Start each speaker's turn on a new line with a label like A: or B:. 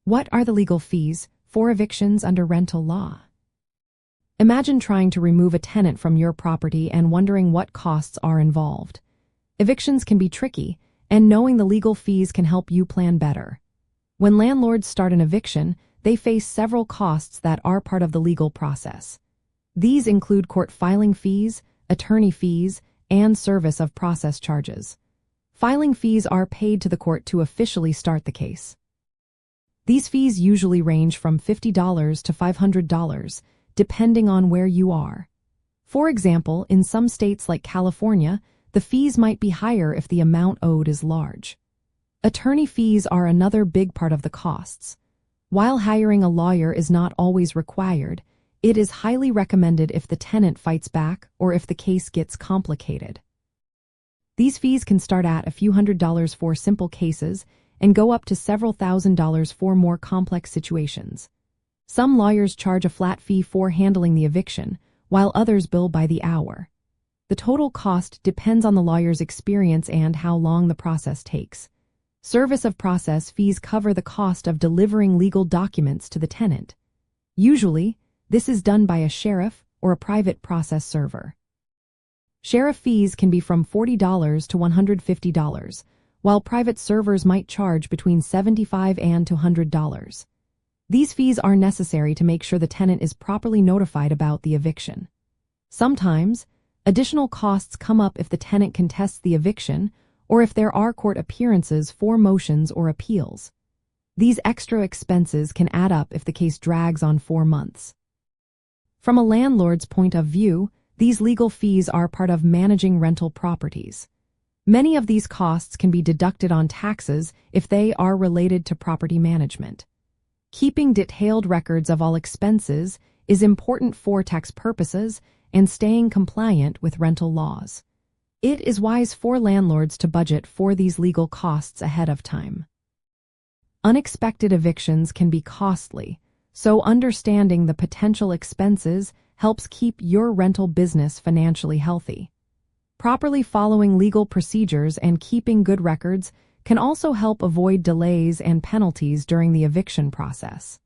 A: What are the legal fees for evictions under rental law? Imagine trying to remove a tenant from your property and wondering what costs are involved. Evictions can be tricky, and knowing the legal fees can help you plan better. When landlords start an eviction, they face several costs that are part of the legal process. These include court filing fees, attorney fees, and service of process charges. Filing fees are paid to the court to officially start the case. These fees usually range from $50 to $500, depending on where you are. For example, in some states like California, the fees might be higher if the amount owed is large. Attorney fees are another big part of the costs. While hiring a lawyer is not always required, it is highly recommended if the tenant fights back or if the case gets complicated. These fees can start at a few $100s for simple cases and go up to several $1,000s for more complex situations. Some lawyers charge a flat fee for handling the eviction, while others bill by the hour. The total cost depends on the lawyer's experience and how long the process takes. Service of process fees cover the cost of delivering legal documents to the tenant. Usually, this is done by a sheriff or a private process server. Sheriff fees can be from $40 to $150, while private servers might charge between $75 and $100. These fees are necessary to make sure the tenant is properly notified about the eviction. Sometimes, additional costs come up if the tenant contests the eviction or if there are court appearances for motions or appeals. These extra expenses can add up if the case drags on 4 months. From a landlord's point of view, these legal fees are part of managing rental properties. Many of these costs can be deducted on taxes if they are related to property management. Keeping detailed records of all expenses is important for tax purposes and staying compliant with rental laws. It is wise for landlords to budget for these legal costs ahead of time. Unexpected evictions can be costly, so understanding the potential expenses helps keep your rental business financially healthy. Properly following legal procedures and keeping good records can also help avoid delays and penalties during the eviction process.